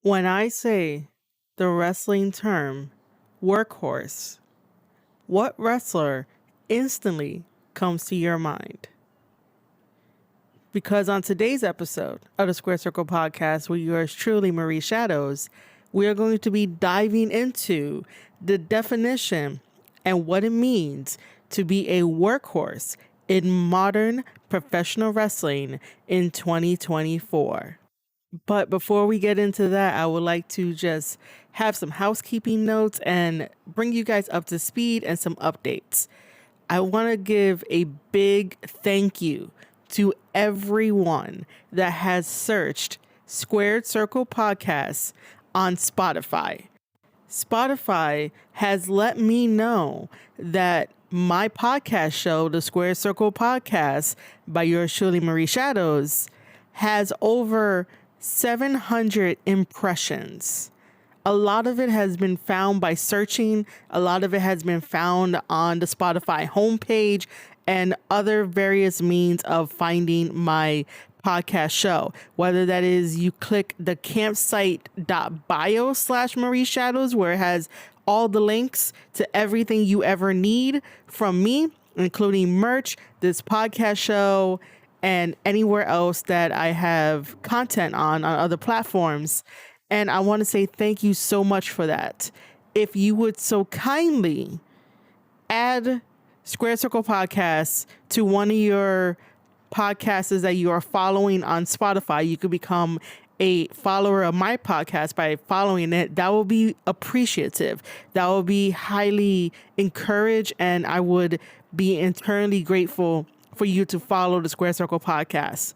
When I say the wrestling term workhorse, what wrestler instantly comes to your mind? Because on today's episode of the Square Circle podcast with yours truly, Marie Shadows, we are going to be diving into the definition and what it means to be a workhorse in modern professional wrestling in 2024. But before we get into that, I would like to just have some housekeeping notes and bring you guys up to speed and some updates. I want to give a big thank you to everyone that has searched Squared Circle Podcasts on Spotify. Spotify has let me know that my podcast show, the Square Circle Podcast by yours truly, Marie Shadows, has over 700 impressions. A lot of it has been found by searching. A lot of it has been found on the Spotify homepage and other various means of finding my podcast show. Whether that is you click the campsite.bio/Marie Shadows, where it has all the links to everything you ever need from me, including merch, this podcast show, and anywhere else that I have content on other platforms. And I want to say thank you so much for that. If you would so kindly add Square Circle Podcasts to one of your podcasts that you are following on Spotify, you could become a follower of my podcast by following it. That will be appreciative. That will be highly encouraged, and I would be internally grateful for you to follow the Square Circle Podcast.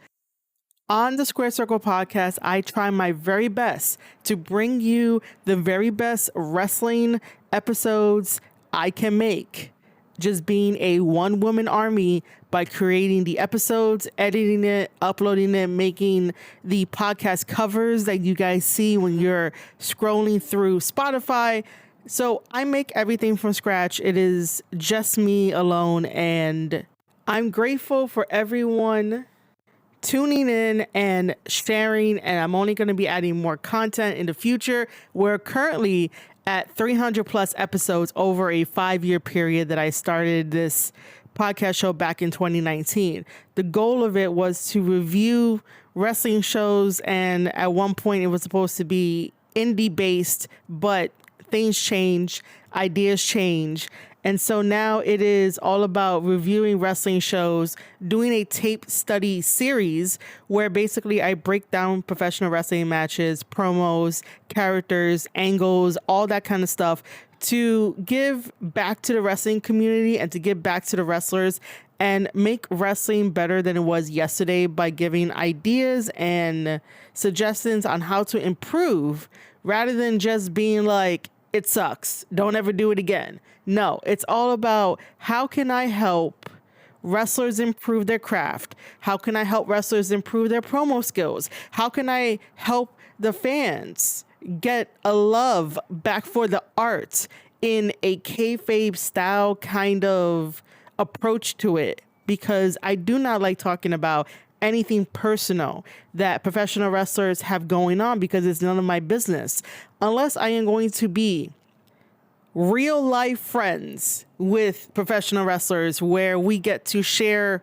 On the Square Circle Podcast, I try my very best to bring you the very best wrestling episodes I can make. Just being a one-woman army by creating the episodes, editing it, uploading it, making the podcast covers that you guys see when you're scrolling through Spotify. So I make everything from scratch. It is just me alone, and I'm grateful for everyone tuning in and sharing, and I'm only going to be adding more content in the future. We're currently at 300 plus episodes over a 5-year period that I started this podcast show back in 2019. The goal of it was to review wrestling shows, and at one point it was supposed to be indie based, but things change, ideas change. And so now it is all about reviewing wrestling shows, doing a tape study series where basically I break down professional wrestling matches, promos, characters, angles, all that kind of stuff to give back to the wrestling community and to give back to the wrestlers and make wrestling better than it was yesterday by giving ideas and suggestions on how to improve rather than just being like, it sucks, don't ever do it again. No, it's all about how can I help wrestlers improve their craft? How can I help wrestlers improve their promo skills? How can I help the fans get a love back for the art in a kayfabe style kind of approach to it? Because I do not like talking about anything personal that professional wrestlers have going on because it's none of my business. Unless I am going to be real life friends with professional wrestlers where we get to share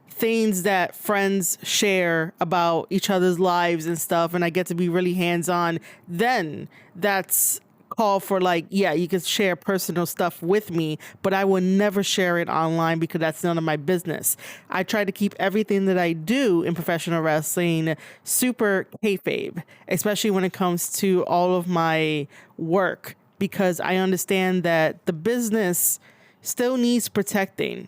things that friends share about each other's lives and stuff, and I get to be really hands-on, then that's call for like, yeah, you can share personal stuff with me, but I will never share it online because that's none of my business. I try to keep everything that I do in professional wrestling super kayfabe, especially when it comes to all of my work, because I understand that the business still needs protecting.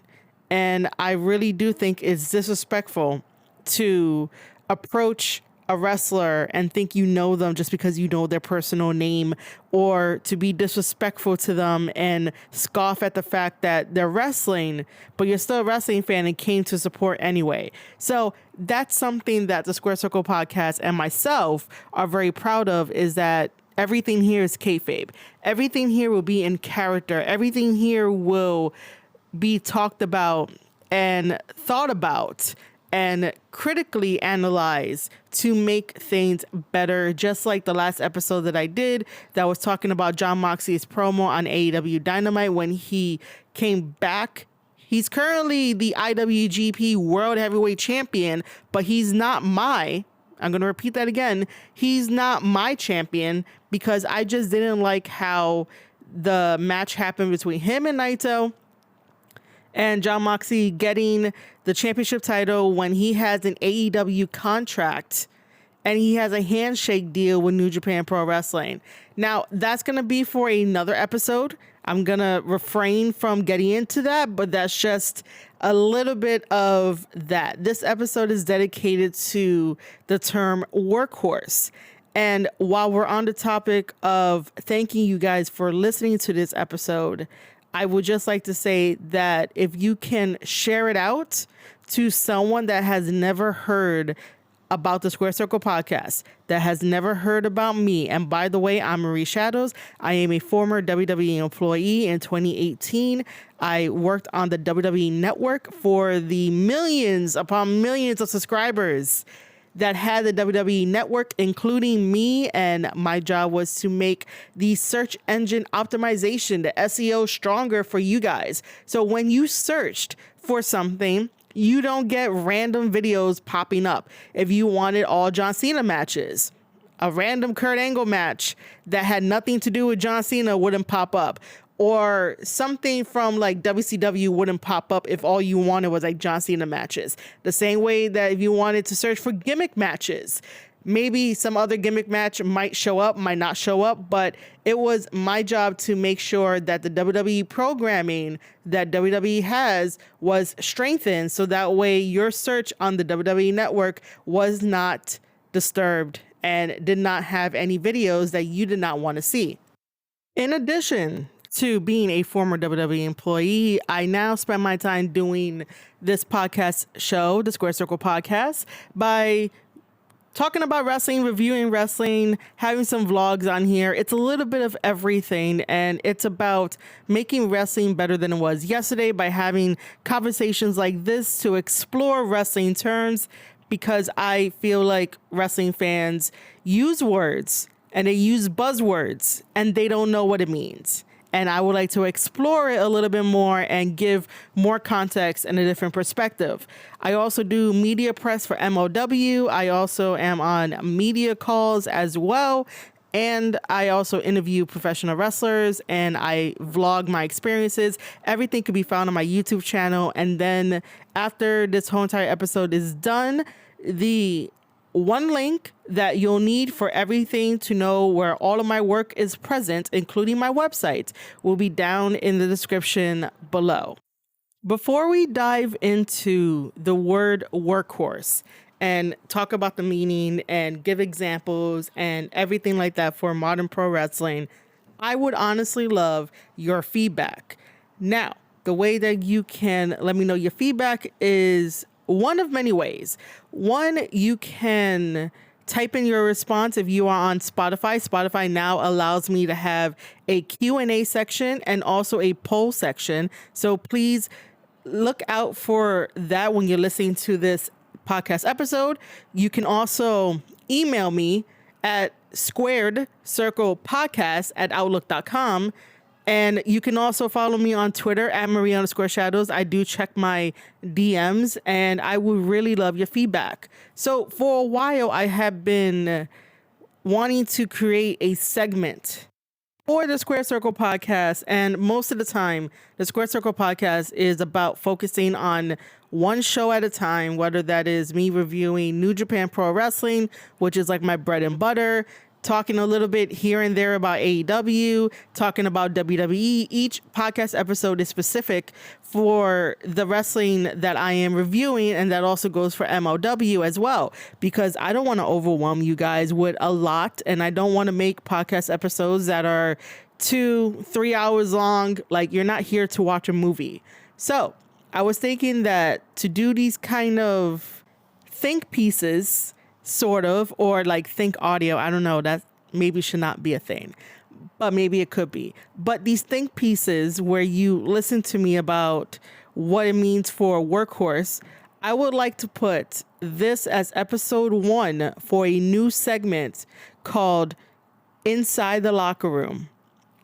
And I really do think it's disrespectful to approach a wrestler and think you know them just because you know their personal name, or to be disrespectful to them and scoff at the fact that they're wrestling, but you're still a wrestling fan and came to support anyway. So that's something that the Square Circle Podcast and myself are very proud of, is that everything here is kayfabe. Everything here will be in character. Everything here will be talked about and thought about and critically analyze to make things better, just like the last episode that I did that was talking about Jon Moxley's promo on AEW Dynamite when he came back. He's currently the IWGP World Heavyweight Champion, but he's not I'm going to repeat that again. He's not my champion because I just didn't like how the match happened between him and Naito and Jon Moxley getting the championship title when he has an AEW contract and he has a handshake deal with New Japan Pro Wrestling. Now, that's going to be for another episode. I'm going to refrain from getting into that, but that's just a little bit of that. This episode is dedicated to the term workhorse. And while we're on the topic of thanking you guys for listening to this episode, I would just like to say that if you can share it out to someone that has never heard about the Square Circle podcast, that has never heard about me. And by the way, I'm Marie Shadows. I am a former WWE employee. In 2018, I worked on the WWE network for the millions upon millions of subscribers that had the WWE network, including me. And my job was to make the search engine optimization, the SEO, stronger for you guys. So when you searched for something, you don't get random videos popping up. If you wanted all John Cena matches, a random Kurt Angle match that had nothing to do with John Cena wouldn't pop up. Or something from like WCW wouldn't pop up if all you wanted was like John Cena matches. The same way that if you wanted to search for gimmick matches, maybe some other gimmick match might show up, might not show up, but it was my job to make sure that the WWE programming that WWE has was strengthened so that way your search on the WWE network was not disturbed and did not have any videos that you did not want to see. In addition to being a former WWE employee, I now spend my time doing this podcast show, the Square Circle podcast, by talking about wrestling, reviewing wrestling, having some vlogs on here. It's a little bit of everything, and it's about making wrestling better than it was yesterday by having conversations like this to explore wrestling terms, because I feel like wrestling fans use words and they use buzzwords and they don't know what it means. And I would like to explore it a little bit more and give more context and a different perspective. I also do media press for MOW. I also am on media calls as well. And I also interview professional wrestlers and I vlog my experiences. Everything can be found on my YouTube channel. And then after this whole entire episode is done, the one link that you'll need for everything to know where all of my work is present, including my website, will be down in the description below. Before we dive into the word workhorse and talk about the meaning and give examples and everything like that for modern pro wrestling, I would honestly love your feedback. Now, the way that you can let me know your feedback is one of many ways. One, you can type in your response if you are on Spotify. Spotify now allows me to have a Q&A section and also a poll section. So please look out for that when you're listening to this podcast episode. You can also email me at squaredcirclepodcast@outlook.com. And you can also follow me on Twitter at Marie_Shadows. I do check my DMs and I would really love your feedback. So for a while, I have been wanting to create a segment for the Square Circle podcast. And most of the time, the Square Circle podcast is about focusing on one show at a time, whether that is me reviewing New Japan Pro Wrestling, which is like my bread and butter, talking a little bit here and there about AEW, talking about WWE. Each podcast episode is specific for the wrestling that I am reviewing, and that also goes for MOW as well, because I don't want to overwhelm you guys with a lot, and I don't want to make podcast episodes that are 2-3 hours long. Like, you're not here to watch a movie. So I was thinking that to do these kind of think pieces, sort of, or like think audio, I don't know, that maybe should not be a thing, but maybe it could be. But these think pieces where you listen to me about what it means for a workhorse, I would like to put this as episode 1 for a new segment called Inside the Locker Room.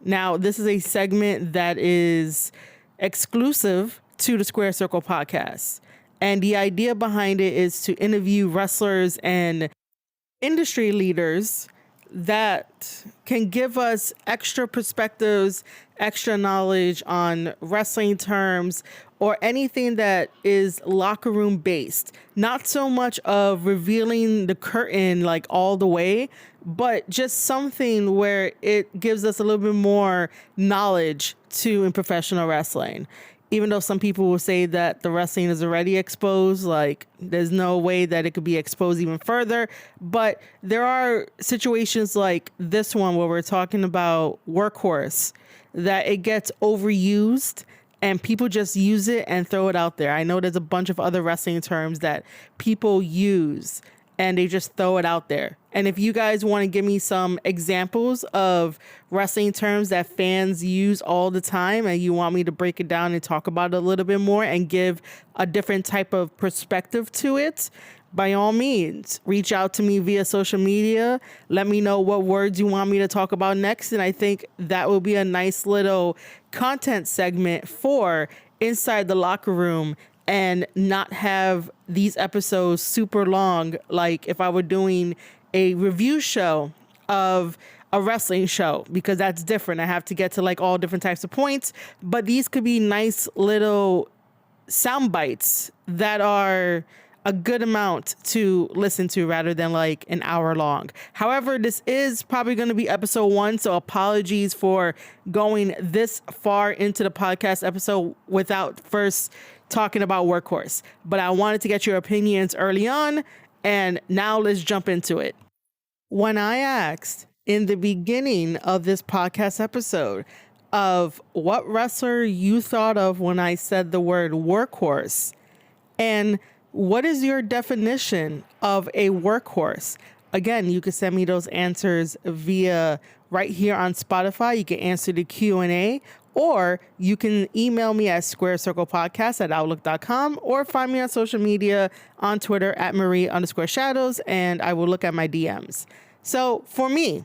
Now, this is a segment that is exclusive to the Square Circle podcast. And the idea behind it is to interview wrestlers and industry leaders that can give us extra perspectives, extra knowledge on wrestling terms, or anything that is locker room based. Not so much of revealing the curtain like all the way, but just something where it gives us a little bit more knowledge in professional wrestling. Even though some people will say that the wrestling is already exposed, like there's no way that it could be exposed even further. But there are situations like this one where we're talking about Workhorse, that it gets overused and people just use it and throw it out there. I know there's a bunch of other wrestling terms that people use and they just throw it out there. And if you guys want to give me some examples of wrestling terms that fans use all the time and you want me to break it down and talk about it a little bit more and give a different type of perspective to it, by all means, reach out to me via social media. Let me know what words you want me to talk about next. And I think that will be a nice little content segment for Inside the Locker Room and not have these episodes super long, like if I were doing a review show of a wrestling show, because that's different. I have to get to like all different types of points, but these could be nice little sound bites that are a good amount to listen to rather than like an hour long. However, this is probably going to be episode 1, so apologies for going this far into the podcast episode without first talking about Workhorse. But I wanted to get your opinions early on, and now let's jump into it. When I asked in the beginning of this podcast episode of what wrestler you thought of when I said the word Workhorse, and what is your definition of a workhorse? Again, you can send me those answers via right here on Spotify. You can answer the Q&A, or you can email me at squarecirclepodcast@outlook.com, or find me on social media on Twitter at Marie_shadows, and I will look at my DMs. So for me,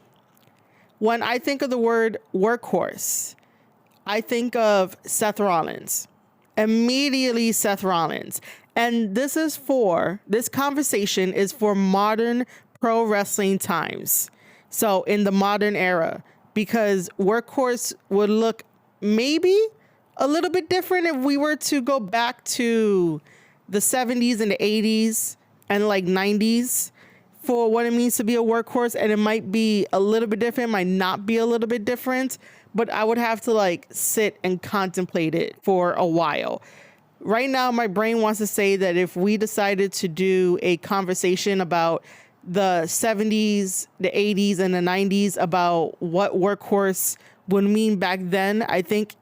when I think of the word workhorse, I think of Seth Rollins. Immediately Seth Rollins. And this conversation is for modern pro wrestling times. So in the modern era, because Workhorse would look maybe a little bit different if we were to go back to the 70s and the 80s and like 90s for what it means to be a workhorse. And it might be a little bit different, might not be a little bit different, but I would have to like sit and contemplate it for a while. Right now, my brain wants to say that if we decided to do a conversation about the 70s, the 80s, and the 90s about what workhorse would mean back then, I think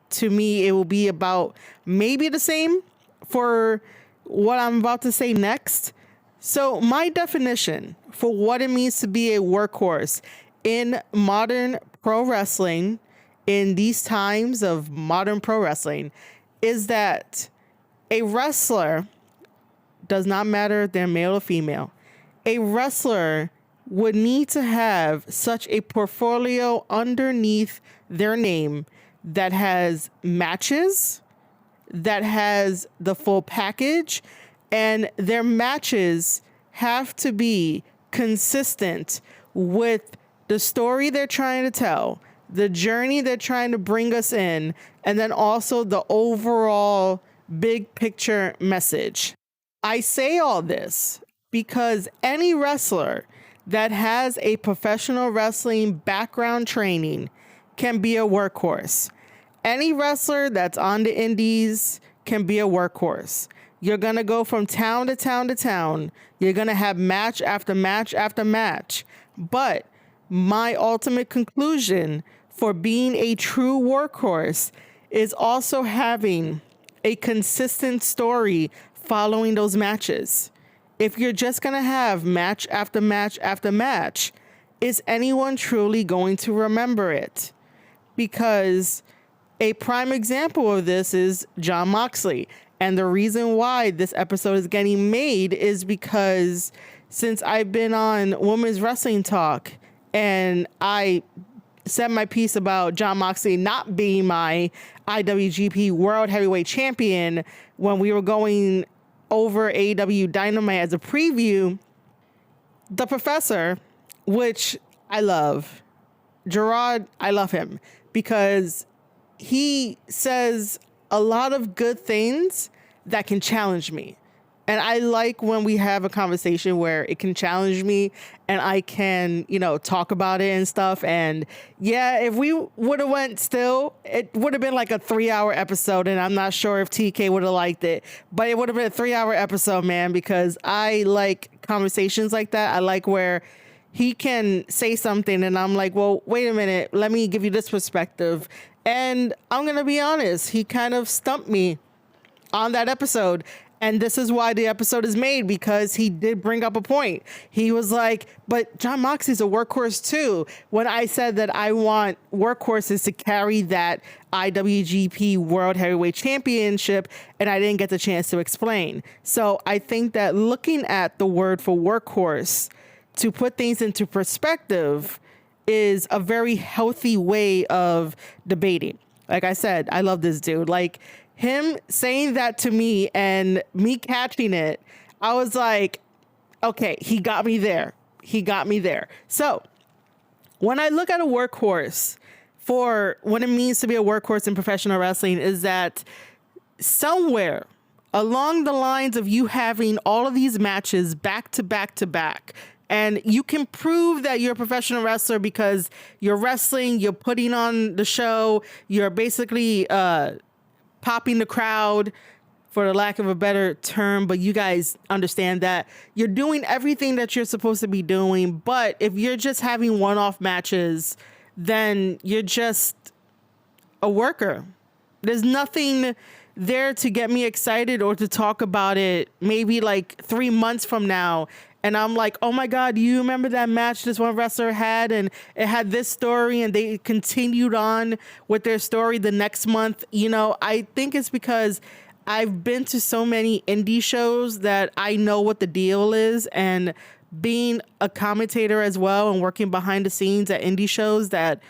to me it will be about maybe the same for what I'm about to say next. So my definition for what it means to be a workhorse in modern pro wrestling, in these times of modern pro wrestling, is that a wrestler, does not matter if they're male or female, a wrestler would need to have such a portfolio underneath their name that has matches, that has the full package, and their matches have to be consistent with the story they're trying to tell, the journey they're trying to bring us in, and then also the overall big picture message. I say all this because any wrestler that has a professional wrestling background training can be a workhorse. Any wrestler that's on the indies can be a workhorse. You're going to go from town to town to town. You're going to have match after match after match. But my ultimate conclusion for being a true workhorse is also having a consistent story following those matches. If you're just going to have match after match after match, is anyone truly going to remember it? Because a prime example of this is Jon Moxley. And the reason why this episode is getting made is because since I've been on Women's Wrestling Talk and I said my piece about Jon Moxley not being my IWGP World Heavyweight Champion when we were going over AEW Dynamite as a preview, the Professor, which I love, Gerard, I love him because he says a lot of good things that can challenge me. And I like when we have a conversation where it can challenge me and I can, talk about it and stuff. And yeah, if we would have went still, it would have been like a 3-hour episode. And I'm not sure if TK would have liked it, but it would have been a 3-hour episode, man, because I like conversations like that. I like where he can say something and I'm like, well, wait a minute, let me give you this perspective. And I'm going to be honest, he kind of stumped me on that episode. And this is why the episode is made, because he did bring up a point. He was like, but Jon Moxley's a workhorse too. When I said that I want workhorses to carry that IWGP World Heavyweight Championship, and I didn't get the chance to explain. So I think that looking at the word for workhorse to put things into perspective is a very healthy way of debating. Like I said, I love this dude. Like, him saying that to me and me catching it, I was like, okay, he got me there. He got me there. So when I look at a workhorse for what it means to be a workhorse in professional wrestling is that somewhere along the lines of you having all of these matches back to back to back, and you can prove that you're a professional wrestler because you're wrestling, you're putting on the show, you're basically popping the crowd, for the lack of a better term, but you guys understand that you're doing everything that you're supposed to be doing. But if you're just having one-off matches, then you're just a worker. There's nothing there to get me excited or to talk about it maybe like 3 months from now. And I'm like, oh my God, do you remember that match this one wrestler had? And it had this story and they continued on with their story the next month. I think it's because I've been to so many indie shows that I know what the deal is. And being a commentator as well and working behind the scenes at indie shows, that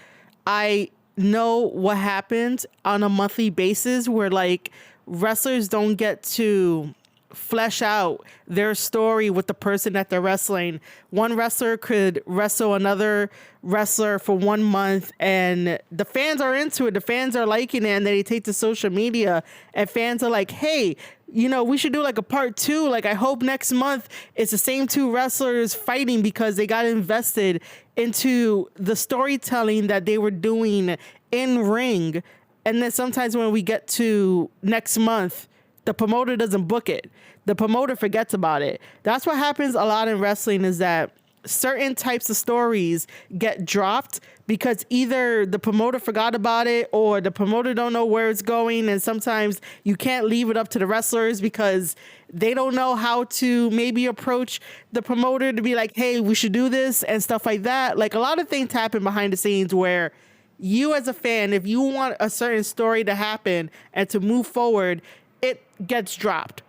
I know what happens on a monthly basis where like wrestlers don't get to flesh out their story with the person that they're wrestling. One wrestler could wrestle another wrestler for 1 month and the fans are into it. The fans are liking it, and then they take to social media and fans are like, hey, we should do like a part 2. Like, I hope next month it's the same 2 wrestlers fighting because they got invested into the storytelling that they were doing in ring. And then sometimes when we get to next month, the promoter doesn't book it. The promoter forgets about it. That's what happens a lot in wrestling, is that certain types of stories get dropped because either the promoter forgot about it or the promoter don't know where it's going. And sometimes you can't leave it up to the wrestlers because they don't know how to maybe approach the promoter to be like, hey, we should do this and stuff like that. Like, a lot of things happen behind the scenes where you as a fan, if you want a certain story to happen and to move forward, it gets dropped.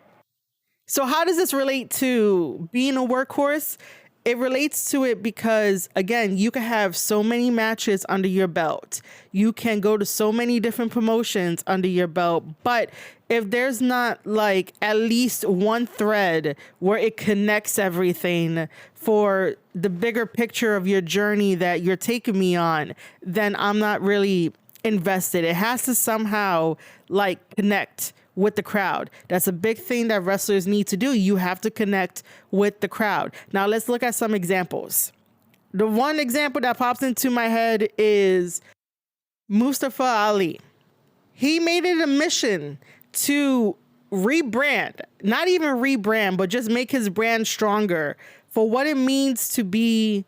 So how does this relate to being a workhorse? It relates to it because, again, you can have so many matches under your belt. You can go to so many different promotions under your belt. But if there's not like at least one thread where it connects everything for the bigger picture of your journey that you're taking me on, then I'm not really invested. It has to somehow like connect with the crowd. That's a big thing that wrestlers need to do. You have to connect with the crowd. Now let's look at some examples. The one example that pops into my head is Mustafa Ali. He made it a mission to rebrand, not even rebrand, but just make his brand stronger for what it means to be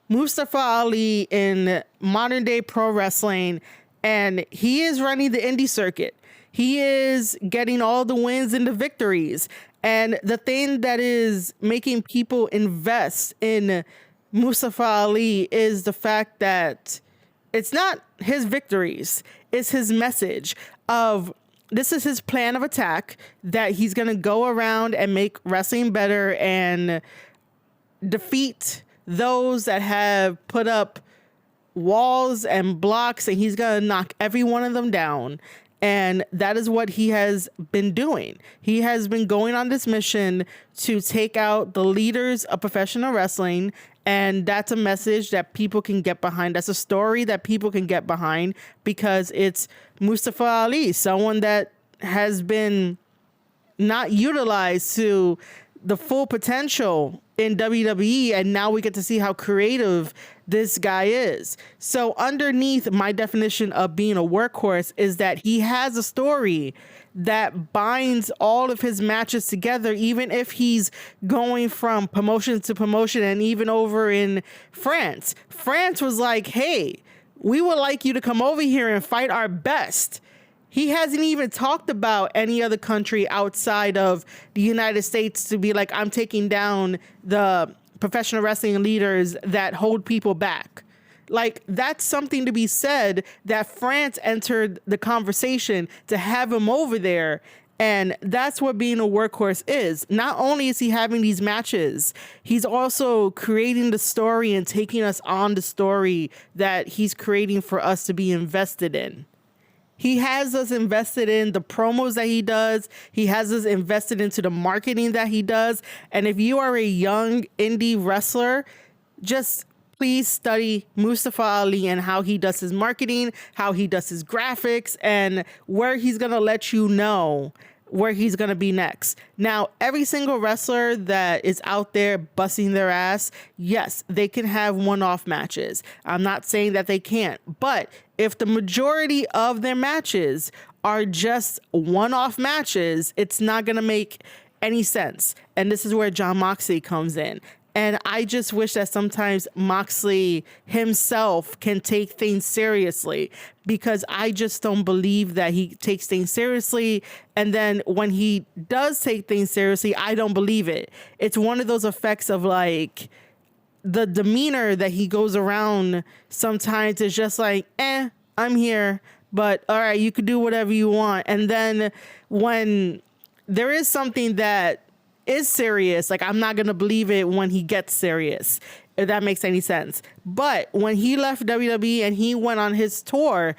Mustafa Ali in modern day pro wrestling. And he is running the indie circuit. He is getting all the wins and the victories. And the thing that is making people invest in Mustafa Ali is the fact that it's not his victories. It's his message of this is his plan of attack, that he's going to go around and make wrestling better and defeat those that have put up walls and blocks, and he's going to knock every one of them down. And that is what he has been doing. He has been going on this mission to take out the leaders of professional wrestling. And that's a message that people can get behind. That's a story that people can get behind, because it's Mustafa Ali, someone that has been not utilized to the full potential in WWE, and now we get to see how creative this guy is. So underneath my definition of being a workhorse is that he has a story that binds all of his matches together, even if he's going from promotion to promotion. And even over in France was like, hey, we would like you to come over here and fight our best. He hasn't even talked about any other country outside of the United States to be like, I'm taking down the professional wrestling leaders that hold people back. Like, that's something to be said, that France entered the conversation to have him over there. And that's what being a workhorse is. Not only is he having these matches, he's also creating the story and taking us on the story that he's creating for us to be invested in. He has us invested in the promos that he does. He has us invested into the marketing that he does. And if you are a young indie wrestler, just please study Mustafa Ali and how he does his marketing, how he does his graphics, and where he's going to let you know where he's going to be next. Now, every single wrestler that is out there busting their ass, yes, they can have one-off matches. I'm not saying that they can't, but if the majority of their matches are just one-off matches, it's not going to make any sense. And this is where Jon Moxley comes in. And I just wish that sometimes Moxley himself can take things seriously, because I just don't believe that he takes things seriously. And then when he does take things seriously, I don't believe it. It's one of those effects of like the demeanor that he goes around sometimes is just like, I'm here, but all right, you could do whatever you want. And then when there is something that is serious, like, I'm not going to believe it when he gets serious, if that makes any sense. But when he left WWE and he went on his tour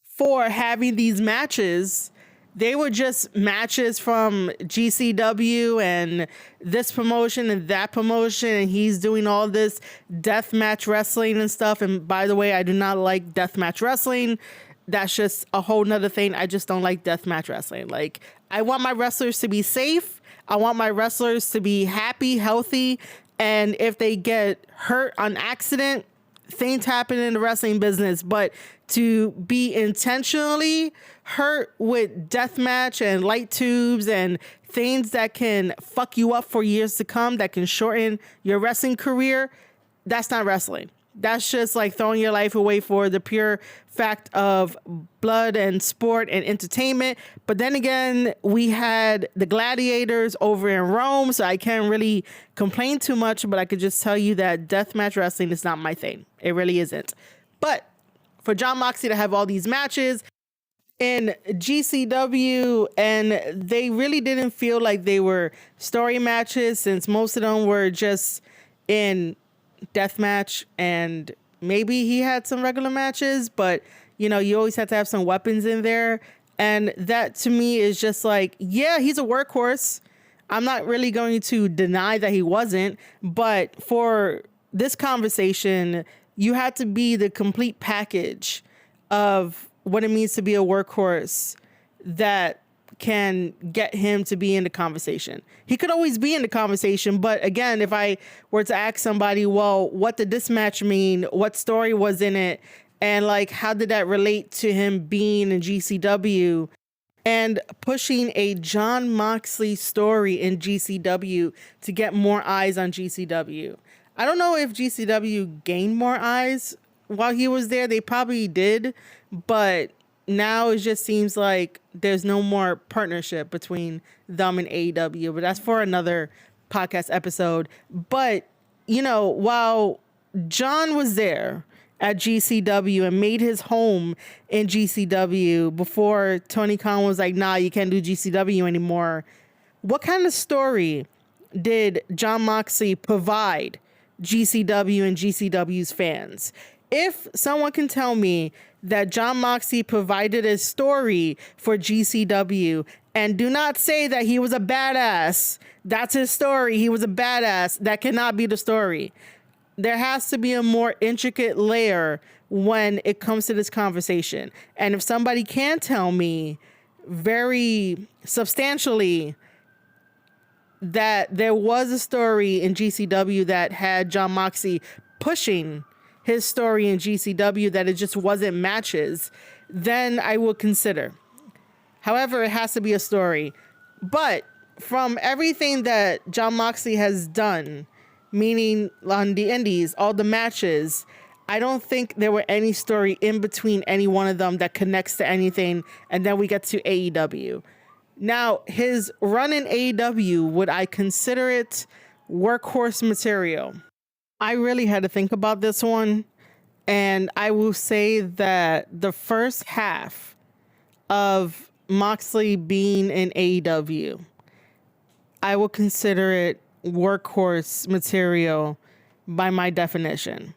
for having these matches, they were just matches from GCW and this promotion and that promotion, and he's doing all this deathmatch wrestling and stuff. And by the way, I do not like deathmatch wrestling. That's just a whole nother thing. I just don't like deathmatch wrestling. Like, I want my wrestlers to be safe. I want my wrestlers to be happy, healthy, and if they get hurt on accident, things happen in the wrestling business. But to be intentionally hurt with deathmatch and light tubes and things that can fuck you up for years to come, that can shorten your wrestling career, that's not wrestling. That's just like throwing your life away for the pure fact of blood and sport and entertainment. But then again, we had the gladiators over in Rome, so I can't really complain too much, but I could just tell you that deathmatch wrestling is not my thing. It really isn't. But for Jon Moxley to have all these matches in GCW, and they really didn't feel like they were story matches, since most of them were just in deathmatch, and maybe he had some regular matches, but you know, you always have to have some weapons in there. And that to me is just like, yeah, he's a workhorse. I'm not really going to deny that he wasn't, but for this conversation, you had to be the complete package of what it means to be a workhorse that can get him to be in the conversation. He could always be in the conversation, but again, if I were to ask somebody, well, what did this match mean? What story was in it? And like, how did that relate to him being in GCW and pushing a Jon Moxley story in GCW to get more eyes on GCW? I don't know if GCW gained more eyes while he was there. They probably did, but now it just seems like there's no more partnership between them and AEW, but that's for another podcast episode. But, you know, while John was there at GCW and made his home in GCW before Tony Khan was like, nah, you can't do GCW anymore. What kind of story did Jon Moxley provide GCW and GCW's fans? If someone can tell me that Jon Moxley provided a story for GCW, and do not say that he was a badass, that's his story, he was a badass, that cannot be the story. There has to be a more intricate layer when it comes to this conversation. And if somebody can tell me very substantially that there was a story in GCW that had Jon Moxley pushing his story in GCW, that it just wasn't matches, then I will consider. However, it has to be a story. But from everything that Jon Moxley has done, meaning on the indies, all the matches, I don't think there were any story in between any one of them that connects to anything. And then we get to AEW. Now, his run in AEW, would I consider it workhorse material? I really had to think about this one. And I will say that the first half of Moxley being in AEW, I will consider it workhorse material by my definition.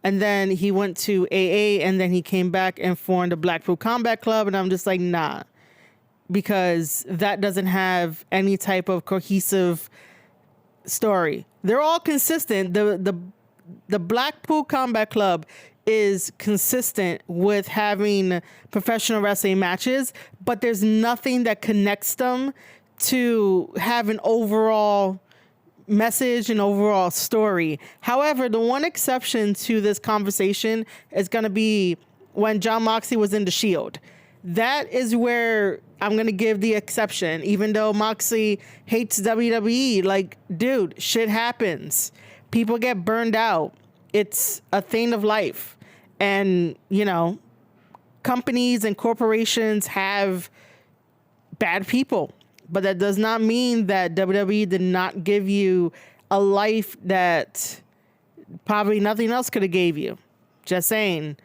And then he went to AA, and then he came back and formed the Blackpool Combat Club, and I'm just like, nah, because that doesn't have any type of cohesive story. They're all consistent. The Blackpool Combat Club is consistent with having professional wrestling matches, but there's nothing that connects them to have an overall message and overall story. However, the one exception to this conversation is going to be when Jon Moxley was in the Shield. That is where I'm going to give the exception, even though Moxley hates WWE. Like, dude, shit happens. People get burned out. It's a thing of life. And, you know, companies and corporations have bad people. But that does not mean that WWE did not give you a life that probably nothing else could have gave you. Just saying.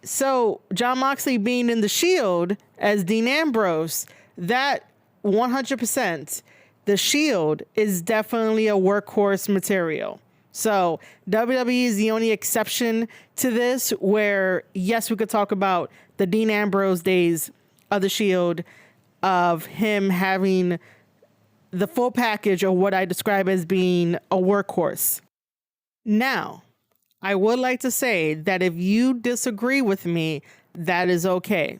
So Jon Moxley being in the Shield as Dean Ambrose, that 100%, the Shield is definitely a workhorse material. So WWE is the only exception to this, where, yes, we could talk about the Dean Ambrose days of the Shield, of him having the full package of what I describe as being a workhorse. Now, I would like to say that if you disagree with me, that is okay.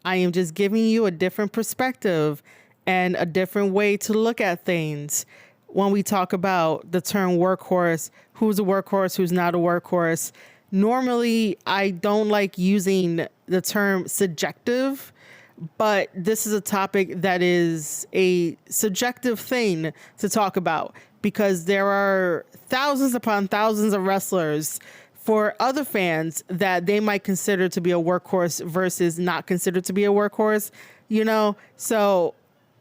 I am just giving you a different perspective and a different way to look at things when we talk about the term workhorse, who's a workhorse, who's not a workhorse. Normally, I don't like using the term subjective, but this is a topic that is a subjective thing to talk about, because there are thousands upon thousands of wrestlers for other fans that they might consider to be a workhorse versus not considered to be a workhorse, you know? So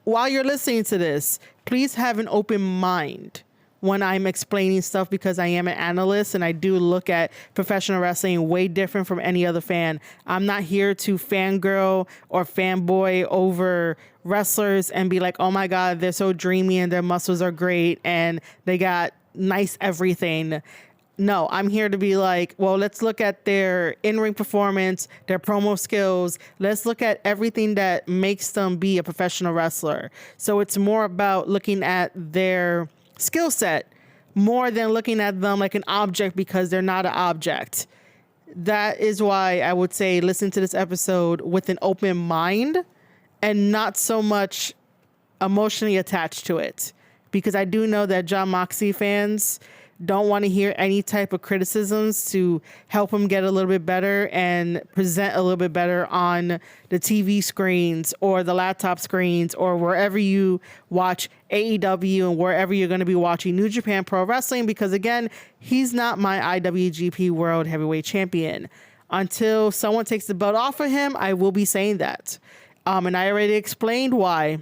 while you're listening to this, please have an open mind when I'm explaining stuff, because I am an analyst and I do look at professional wrestling way different from any other fan. I'm not here to fangirl or fanboy over wrestlers and be like, oh my God, they're so dreamy and their muscles are great and they got nice everything. No, I'm here to be like, well, let's look at their in-ring performance, their promo skills. Let's look at everything that makes them be a professional wrestler. So it's more about looking at their skill set more than looking at them like an object, because they're not an object. That is why I would say listen to this episode with an open mind and not so much emotionally attached to it, because I do know that Jon Moxley fans don't want to hear any type of criticisms to help him get a little bit better and present a little bit better on the TV screens or the laptop screens or wherever you watch AEW and wherever you're going to be watching New Japan Pro Wrestling, because again, he's not my IWGP World Heavyweight Champion. Until someone takes the belt off of him, I will be saying that. And I already explained why,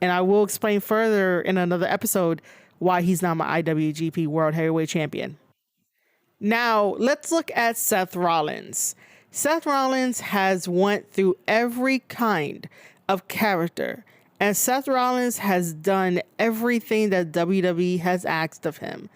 and I will explain further in another episode why he's not my IWGP World Heavyweight Champion. Now, let's look at Seth Rollins. Seth Rollins has went through every kind of character, and Seth Rollins has done everything that WWE has asked of him.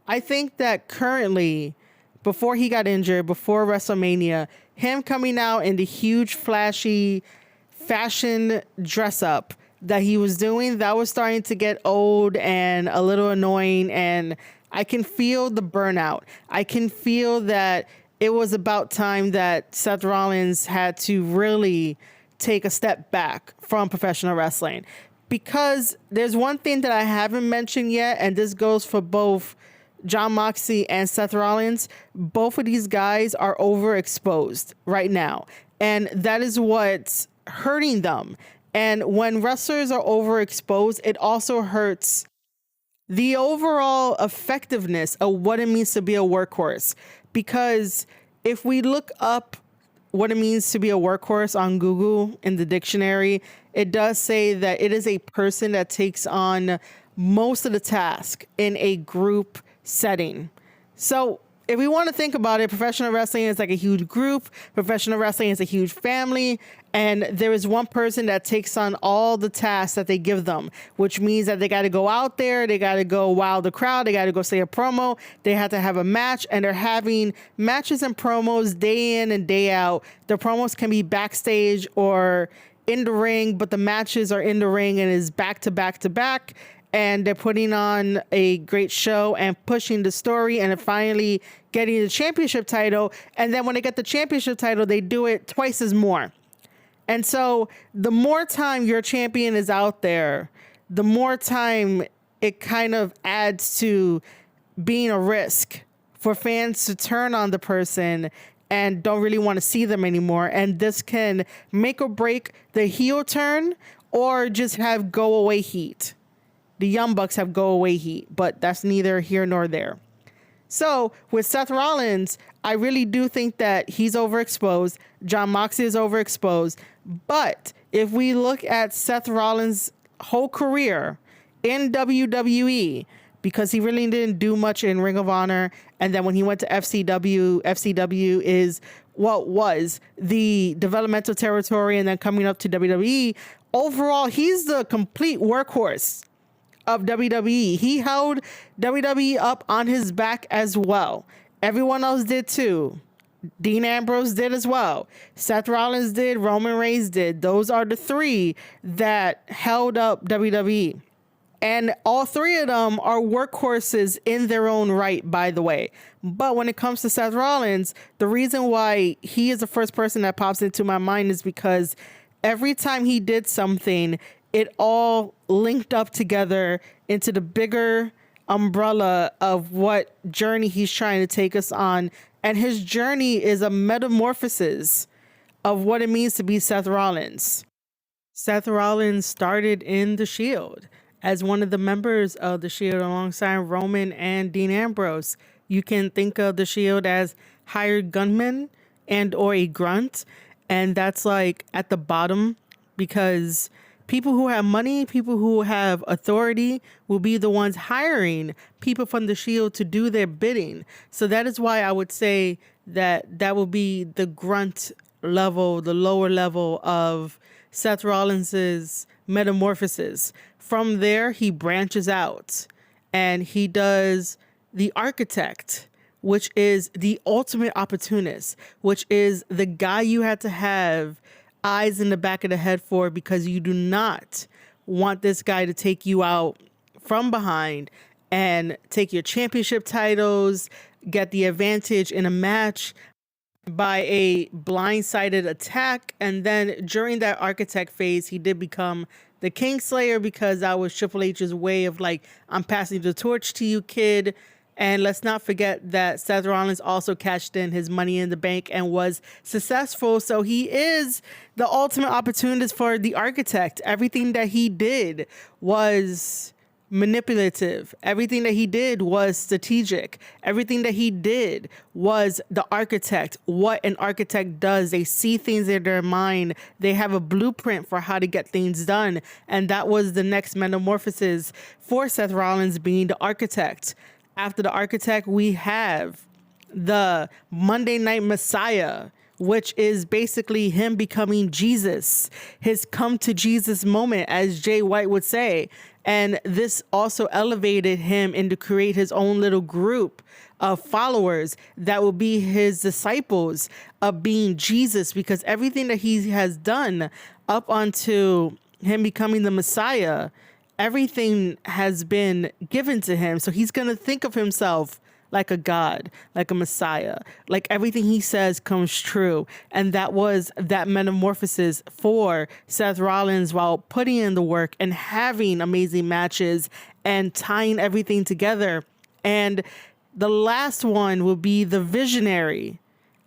I think that currently, before he got injured, before WrestleMania, him coming out in the huge, flashy fashion dress up that he was doing, that was starting to get old and a little annoying, and I can feel the burnout. I can feel that it was about time that Seth Rollins had to really take a step back from professional wrestling. Because there's one thing that I haven't mentioned yet, and this goes for both Jon Moxley and Seth Rollins. Both of these guys are overexposed right now, and that is what's hurting them. And when wrestlers are overexposed, it also hurts the overall effectiveness of what it means to be a workhorse. Because if we look up what it means to be a workhorse on Google in the dictionary, it does say that it is a person that takes on most of the task in a group setting. So if we want to think about it, professional wrestling is like a huge group. Professional wrestling is a huge family. And there is one person that takes on all the tasks that they give them, which means that they got to go out there. They got to go wow the crowd. They got to go say a promo. They have to have a match, and they're having matches and promos day in and day out. The promos can be backstage or in the ring, but the matches are in the ring and is back to back to back. And they're putting on a great show and pushing the story and finally getting the championship title. And then when they get the championship title, they do it twice as more. And so the more time your champion is out there, the more time it kind of adds to being a risk for fans to turn on the person and don't really want to see them anymore. And this can make or break the heel turn or just have go away heat. The Young Bucks have go away heat, but that's neither here nor there. So with Seth Rollins, I really do think that he's overexposed. Jon Moxley is overexposed. But if we look at Seth Rollins' whole career in WWE, because he really didn't do much in Ring of Honor, and then when he went to FCW is what was the developmental territory, and then coming up to WWE, overall, he's the complete workhorse of WWE. He held WWE up on his back as well. Everyone else did too. Dean Ambrose did as well. Seth Rollins did. Roman Reigns did. Those are the three that held up WWE. And all three of them are workhorses in their own right, by the way. But when it comes to Seth Rollins, the reason why he is the first person that pops into my mind is because every time he did something, it all linked up together into the bigger umbrella of what journey he's trying to take us on. And his journey is a metamorphosis of what it means to be Seth Rollins. Seth Rollins started in The Shield as one of the members of The Shield alongside Roman and Dean Ambrose. You can think of The Shield as hired gunmen and or a grunt. And that's like at the bottom, because people who have money, people who have authority will be the ones hiring people from the Shield to do their bidding. So that is why I would say that that will be the grunt level, the lower level of Seth Rollins's metamorphosis. From there, he branches out and he does the architect, which is the ultimate opportunist, which is the guy you had to have eyes in the back of the head for, because you do not want this guy to take you out from behind and take your championship titles, get the advantage in a match by a blindsided attack. And then during that architect phase, he did become the Kingslayer, because that was Triple H's way of like, I'm passing the torch to you, kid. And let's not forget that Seth Rollins also cashed in his Money in the Bank and was successful. So he is the ultimate opportunist for the architect. Everything that he did was manipulative. Everything that he did was strategic. Everything that he did was the architect. What an architect does, they see things in their mind. They have a blueprint for how to get things done. And that was the next metamorphosis for Seth Rollins, being the architect. After the architect, we have the Monday Night Messiah, which is basically him becoming Jesus, his come to Jesus moment, as Jay White would say. And this also elevated him into create his own little group of followers that will be his disciples of being Jesus, because everything that he has done up onto him becoming the Messiah, everything has been given to him. So he's going to think of himself like a God, like a Messiah, like everything he says comes true. And that was that metamorphosis for Seth Rollins while putting in the work and having amazing matches and tying everything together. And the last one will be the Visionary.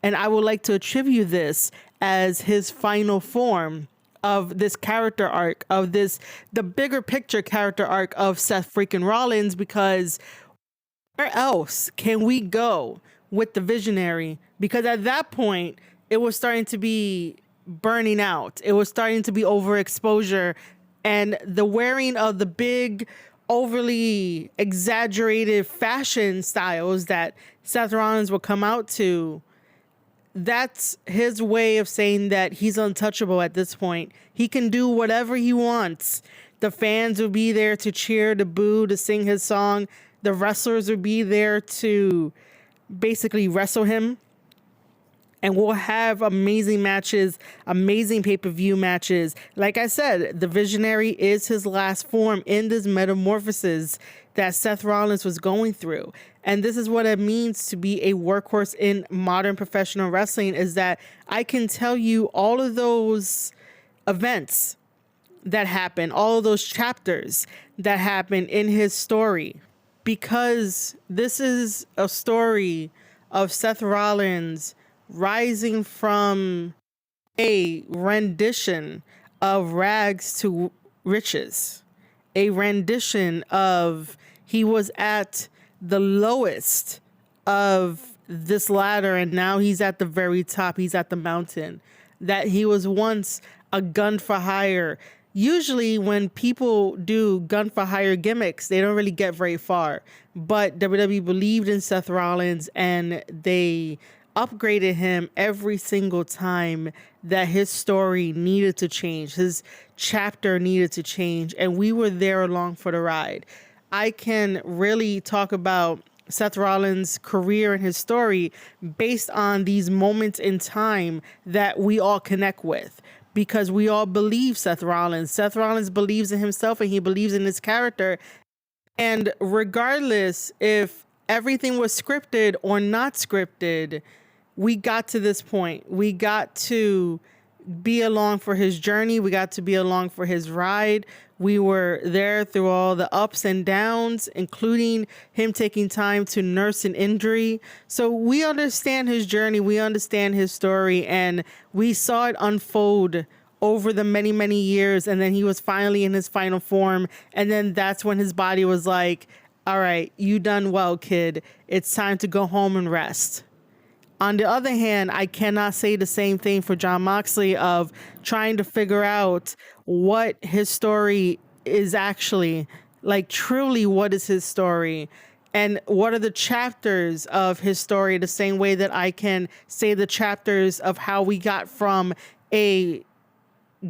And I would like to attribute this as his final form of this character arc, of this, the bigger picture character arc of Seth freaking Rollins, because where else can we go with the Visionary? Because at that point, it was starting to be burning out. It was starting to be overexposure, and the wearing of the big, overly exaggerated fashion styles that Seth Rollins will come out to. That's his way of saying that he's untouchable at this point. He can do whatever he wants. The fans will be there to cheer, to boo, to sing his song. The wrestlers will be there to basically wrestle him. And we'll have amazing matches, amazing pay-per-view matches. Like I said, the Visionary is his last form in this metamorphosis that Seth Rollins was going through. And this is what it means to be a workhorse in modern professional wrestling, is that I can tell you all of those events that happen, all of those chapters that happen in his story, because this is a story of Seth Rollins rising from a rendition of rags to riches, a rendition of he was at the lowest of this ladder and now he's at the very top. He's at the mountain. That he was once a gun for hire. Usually when people do gun for hire gimmicks, they don't really get very far. But WWE believed in Seth Rollins and they upgraded him every single time that his story needed to change. His chapter needed to change. And we were there along for the ride. I can really talk about Seth Rollins' career and his story based on these moments in time that we all connect with, because we all believe Seth Rollins. Seth Rollins believes in himself and he believes in his character. And regardless if everything was scripted or not scripted, we got to this point. We got to be along for his journey. We got to be along for his ride. We were there through all the ups and downs, including him taking time to nurse an injury. So we understand his journey. We understand his story, and we saw it unfold over the many, many years. And then he was finally in his final form. And then that's when his body was like, all right, you done well, kid. It's time to go home and rest. On the other hand, I cannot say the same thing for Jon Moxley of trying to figure out what his story is actually, like truly what is his story and what are the chapters of his story, the same way that I can say the chapters of how we got from a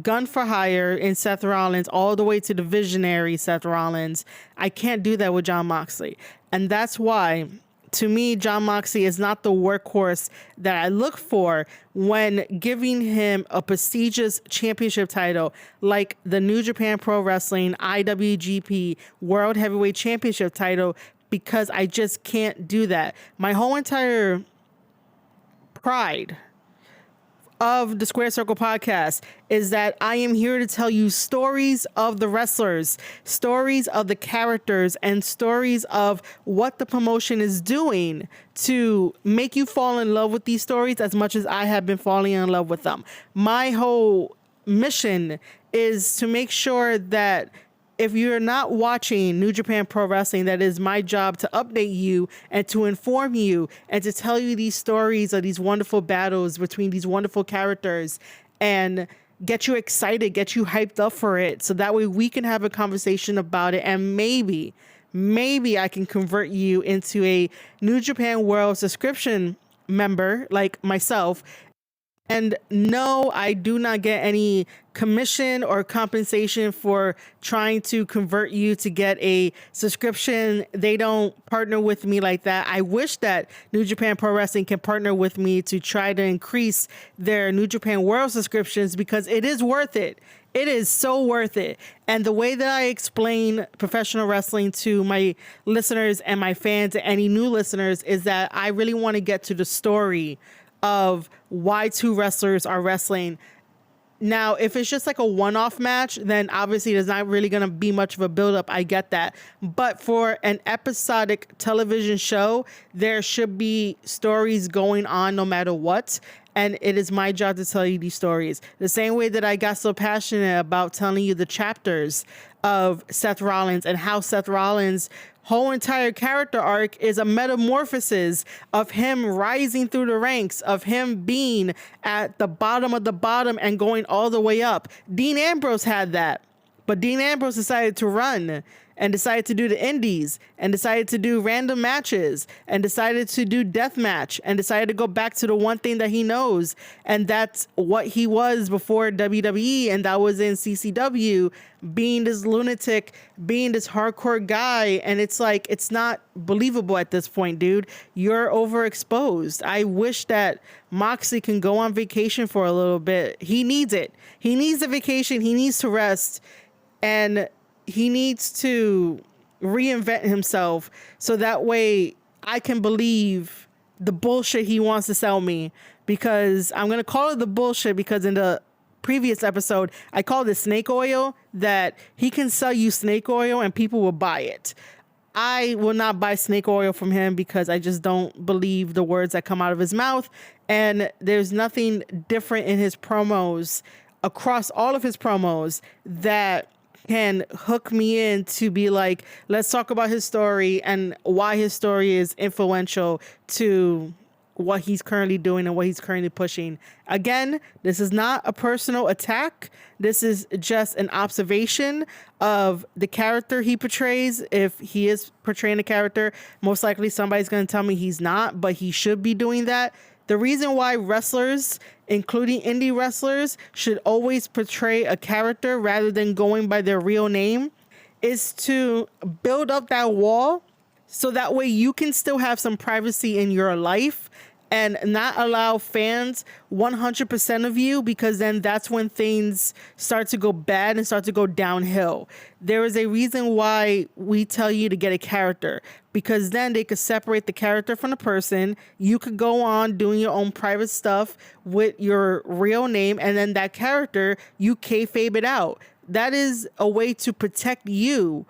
gun for hire in Seth Rollins all the way to the Visionary Seth Rollins. I can't do that with Jon Moxley. And that's why, to me, Jon Moxley is not the workhorse that I look for when giving him a prestigious championship title like the New Japan Pro Wrestling IWGP World Heavyweight Championship title, because I just can't do that. My whole entire pride of the Square Circle podcast is that I am here to tell you stories of the wrestlers, stories of the characters, and stories of what the promotion is doing to make you fall in love with these stories as much as I have been falling in love with them. My whole mission is to make sure that if you're not watching New Japan Pro Wrestling, that is my job to update you and to inform you and to tell you these stories of these wonderful battles between these wonderful characters and get you excited, get you hyped up for it. So that way we can have a conversation about it and maybe maybe I can convert you into a New Japan World subscription member like myself. And no, I do not get any commission or compensation for trying to convert you to get a subscription. They don't partner with me like that. I wish that New Japan Pro Wrestling can partner with me to try to increase their New Japan World subscriptions, because it is worth it. It is so worth it. And the way that I explain professional wrestling to my listeners and my fans and any new listeners is that I really want to get to the story of why two wrestlers are wrestling. Now, if it's just like a one-off match, then obviously there's not really going to be much of a build-up. I get that. But for an episodic television show, there should be stories going on no matter what. And it is my job to tell you these stories. The same way that I got so passionate about telling you the chapters of Seth Rollins and how Seth Rollins' whole entire character arc is a metamorphosis of him rising through the ranks, of him being at the bottom of the bottom and going all the way up. Dean Ambrose had that, but Dean Ambrose decided to run and decided to do the indies and decided to do random matches and decided to do deathmatch and decided to go back to the one thing that he knows. And that's what he was before WWE. And that was in CCW, being this lunatic, being this hardcore guy. And it's like, it's not believable at this point, dude. You're overexposed. I wish that Moxley can go on vacation for a little bit. He needs it. He needs a vacation. He needs to rest. And he needs to reinvent himself so that way I can believe the bullshit he wants to sell me, because I'm going to call it the bullshit because in the previous episode, I called it snake oil, that he can sell you snake oil and people will buy it. I will not buy snake oil from him because I just don't believe the words that come out of his mouth. And there's nothing different in his promos, across all of his promos, that can hook me in to be like, let's talk about his story and why his story is influential to what he's currently doing and what he's currently pushing. Again, this is not a personal attack. This is just an observation of the character he portrays. If he is portraying a character, most likely somebody's going to tell me he's not, but he should be doing that. The reason why wrestlers, including indie wrestlers, should always portray a character rather than going by their real name is to build up that wall so that way you can still have some privacy in your life and not allow fans 100% of you, because then that's when things start to go bad and start to go downhill. There is a reason why we tell you to get a character, because then they could separate the character from the person. You could go on doing your own private stuff with your real name, and then that character, you kayfabe it out. That is a way to protect you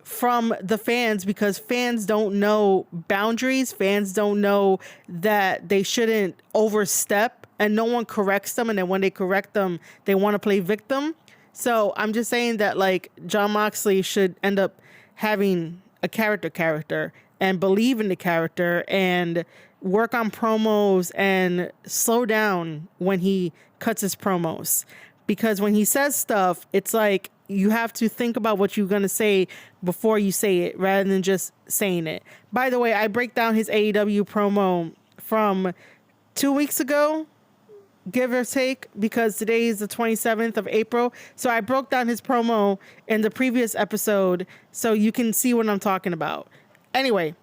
from the fans, because fans don't know boundaries. Fans don't know that they shouldn't overstep, and no one corrects them. And then when they correct them, they want to play victim. So I'm just saying that, like, Jon Moxley should end up having a character and believe in the character and work on promos and slow down when he cuts his promos. Because when he says stuff, it's like you have to think about what you're going to say before you say it rather than just saying it. By the way, I break down his AEW promo from 2 weeks ago, give or take, because today is the 27th of April. So I broke down his promo in the previous episode so you can see what I'm talking about. Anyway,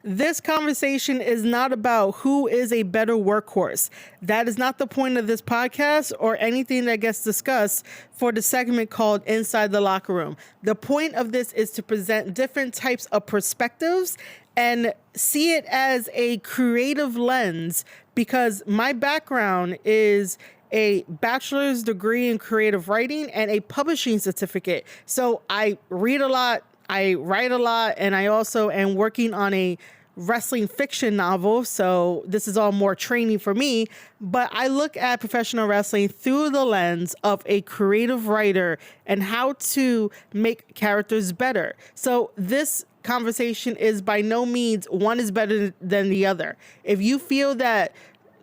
this conversation is not about who is a better workhorse. That is not the point of this podcast or anything that gets discussed for the segment called Inside the Locker Room. The point of this is to present different types of perspectives and see it as a creative lens, because my background is a bachelor's degree in creative writing and a publishing certificate. So I read a lot, I write a lot, and I also am working on a wrestling fiction novel. So this is all more training for me, but I look at professional wrestling through the lens of a creative writer and how to make characters better. So this conversation is by no means one is better than the other. If you feel that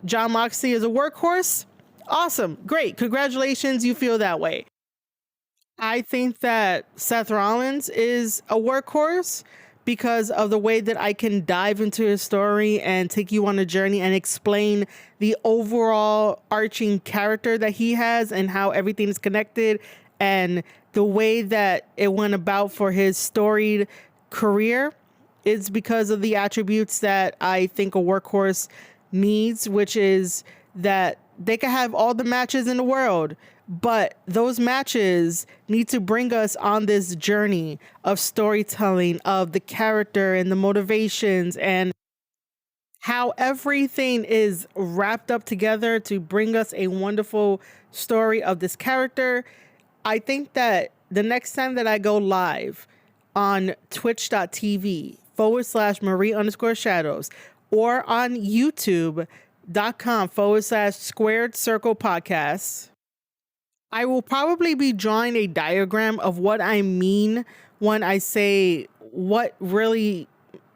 Jon Moxley is a workhorse, awesome, great, congratulations, you feel that way. I think that Seth Rollins is a workhorse because of the way that I can dive into his story and take you on a journey and explain the overall arching character that he has and how everything is connected, and the way that it went about for his storied career is because of the attributes that I think a workhorse needs, which is that they can have all the matches in the world, but those matches need to bring us on this journey of storytelling of the character and the motivations and how everything is wrapped up together to bring us a wonderful story of this character. I think that the next time that I go live on twitch.tv/Marie_shadows or on youtube.com/squared circle podcasts, I will probably be drawing a diagram of what I mean when I say what really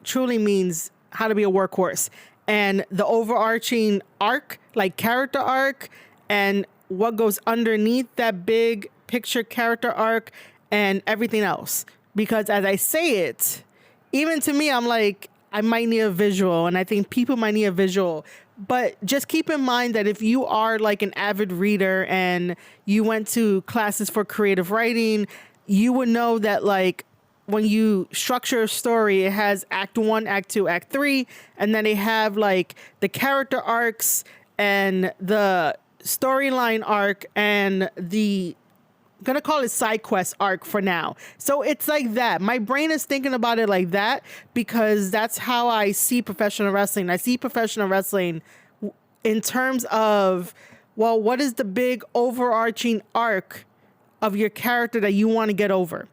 truly means how to be a workhorse and the overarching arc, like character arc, and what goes underneath that big picture character arc and everything else. Because as I say it, even to me, I'm like, I might need a visual, and I think people might need a visual. But just keep in mind that if you are like an avid reader and you went to classes for creative writing, you would know that like when you structure a story, it has act 1, act 2, act 3, and then they have like the character arcs and the storyline arc and the I'm gonna call it side quest arc for now. So it's like that. My brain is thinking about it like that because that's how I see professional wrestling. I see professional wrestling in terms of, well, what is the big overarching arc of your character that you want to get over?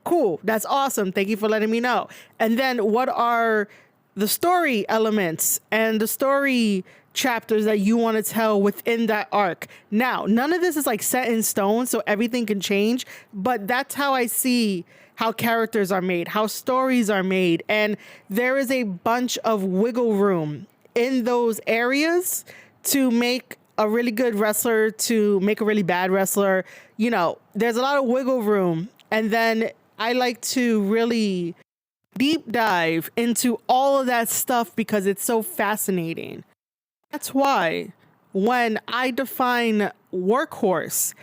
Cool. That's awesome. Thank you for letting me know. And then what are the story elements and the story chapters that you want to tell within that arc? Now, none of this is like set in stone, so everything can change, but that's how I see how characters are made, how stories are made, and there is a bunch of wiggle room in those areas to make a really good wrestler to make a really bad wrestler. You know, there's a lot of wiggle room, and then I like to really deep dive into all of that stuff because it's so fascinating. That's why when I define workhorse,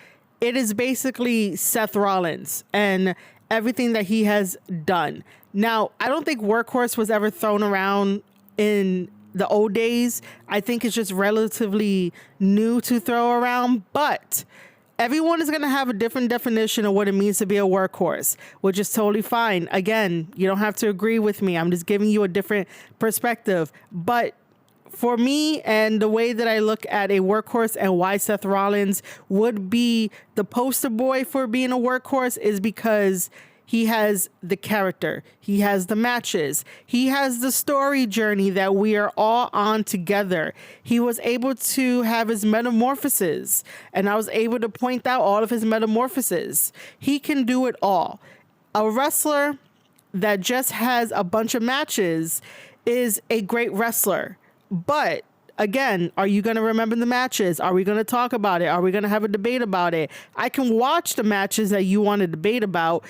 it is basically Seth Rollins and everything that he has done. Now, I don't think workhorse was ever thrown around in the old days. I think it's just relatively new to throw around, but everyone is going to have a different definition of what it means to be a workhorse, which is totally fine. Again, you don't have to agree with me. I'm just giving you a different perspective. But for me and the way that I look at a workhorse and why Seth Rollins would be the poster boy for being a workhorse is because he has the character, he has the matches, he has the story journey that we are all on together. He was able to have his metamorphoses, and I was able to point out all of his metamorphoses. He can do it all. A wrestler that just has a bunch of matches is a great wrestler. But again, are you going to remember the matches? Are we going to talk about it? Are we going to have a debate about it? I can watch the matches that you want to debate about,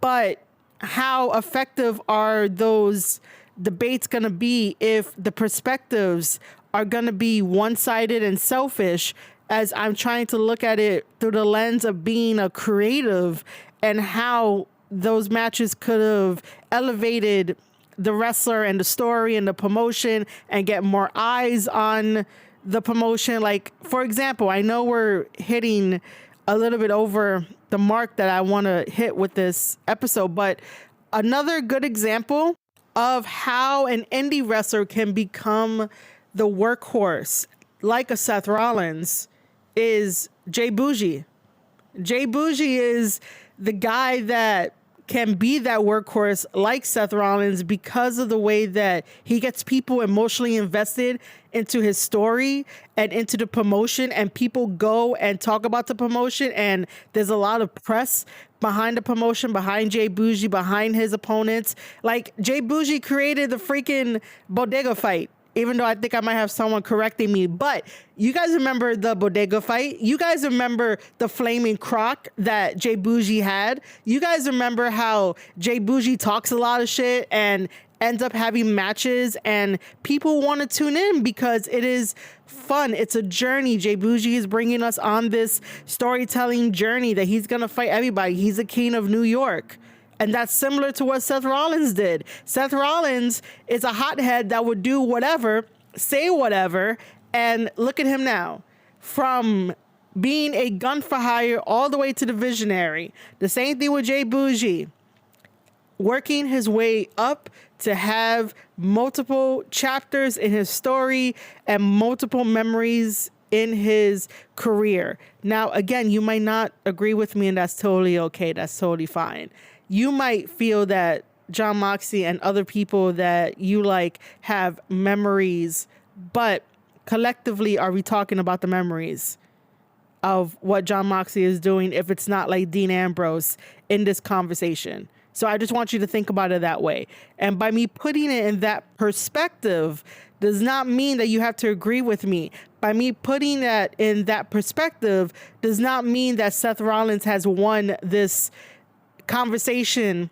but how effective are those debates going to be if the perspectives are going to be one-sided and selfish, as I'm trying to look at it through the lens of being a creative and how those matches could have elevated the wrestler and the story and the promotion and get more eyes on the promotion. Like, for example, I know we're hitting a little bit over the mark that I want to hit with this episode, but another good example of how an indie wrestler can become the workhorse like a Seth Rollins is Jay Bougie. Jay Bougie is the guy that can be that workhorse like Seth Rollins because of the way that he gets people emotionally invested into his story and into the promotion, and people go and talk about the promotion, and there's a lot of press behind the promotion, behind Jay Bougie, behind his opponents. Like, Jay Bougie created the freaking Bodega fight. even though I think I might have someone correcting me. But you guys remember the bodega fight? You guys remember the flaming crock that Jay Bougie had? You guys remember how Jay Bougie talks a lot of shit and ends up having matches, and people want to tune in because it is fun. It's a journey. Jay Bougie is bringing us on this storytelling journey that he's going to fight everybody. He's a king of New York. And that's similar to what Seth Rollins did. Seth Rollins is a hothead that would do whatever, say whatever, and look at him now. From being a gun for hire all the way to the visionary. The same thing with Jay Bougie. Working his way up to have multiple chapters in his story and multiple memories in his career. Now, again, you might not agree with me, and that's totally okay. That's totally fine. You might feel that Jon Moxley and other people that you like have memories, but collectively, are we talking about the memories of what Jon Moxley is doing if it's not like Dean Ambrose in this conversation? So I just want you to think about it that way. And by me putting it in that perspective does not mean that you have to agree with me. By me putting that in that perspective does not mean that Seth Rollins has won this conversation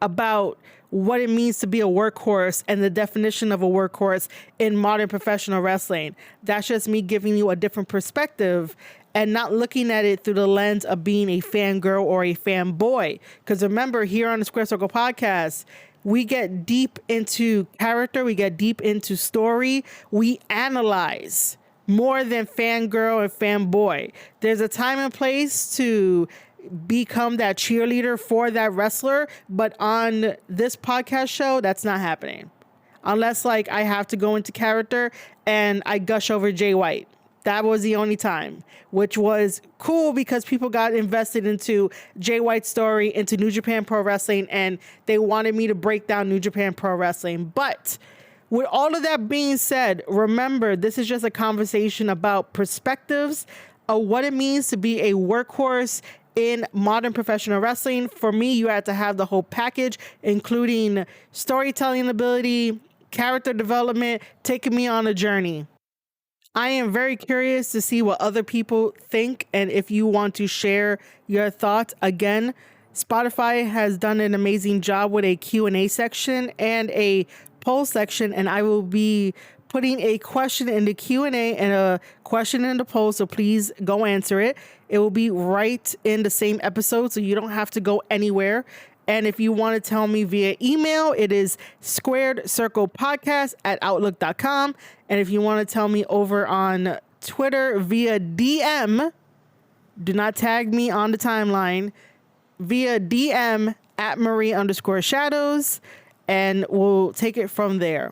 about what it means to be a workhorse and the definition of a workhorse in modern professional wrestling. That's just me giving you a different perspective and not looking at it through the lens of being a fangirl or a fanboy. Because remember, here on the Square Circle podcast, we get deep into character, we get deep into story, we analyze more than fangirl and fanboy. There's a time and place to become that cheerleader for that wrestler, but on this podcast show, that's not happening. Unless like I have to go into character and I gush over Jay White. That was the only time, which was cool because people got invested into Jay White's story, into New Japan Pro Wrestling, and they wanted me to break down New Japan Pro Wrestling. But with all of that being said, remember, this is just a conversation about perspectives of what it means to be a workhorse in modern professional wrestling. For me, you had to have the whole package, including storytelling ability, character development, taking me on a journey. I am very curious to see what other people think, and if you want to share your thoughts. Again, Spotify has done an amazing job with a Q&A section and a poll section, and I will be putting a question in the Q&A and a question in the poll, so please go answer it. It will be right in the same episode, so you don't have to go anywhere. And if you want to tell me via email, it is squaredcirclepodcast@outlook.com. And if you want to tell me over on Twitter via DM, do not tag me on the timeline, via DM at Marie_Shadows, and we'll take it from there.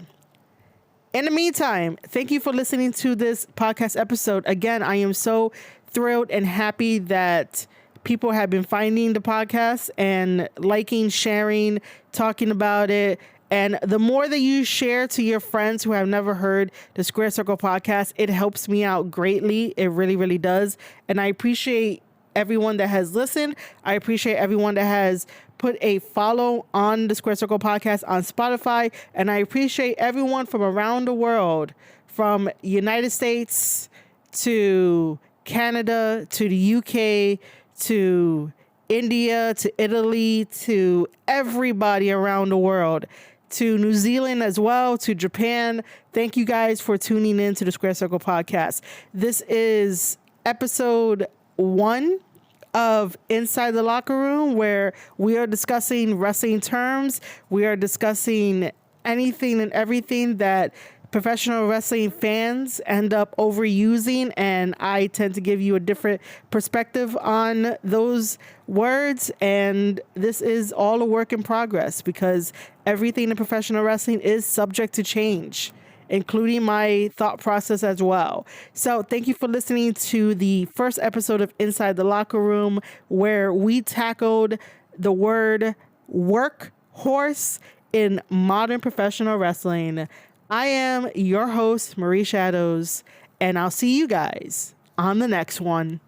In the meantime, thank you for listening to this podcast episode. Again, I am so thrilled and happy that people have been finding the podcast and liking, sharing, talking about it. And the more that you share to your friends who have never heard the Square Circle podcast, it helps me out greatly. It really, really does. And I appreciate everyone that has listened. I appreciate everyone that has put a follow on the Square Circle podcast on Spotify. And I appreciate everyone from around the world, from United States to Canada to the UK to India to Italy to everybody around the world, to New Zealand as well, to Japan. Thank you guys for tuning in to the Square Circle podcast. This is episode 1 of Inside the Locker Room, where we are discussing wrestling terms. We are discussing anything and everything that professional wrestling fans end up overusing, and I tend to give you a different perspective on those words. And this is all a work in progress because everything in professional wrestling is subject to change, including my thought process as well. So thank you for listening to the first episode of Inside the Locker Room, where we tackled the word workhorse in modern professional wrestling. I am your host, Marie Shadows, and I'll see you guys on the next one.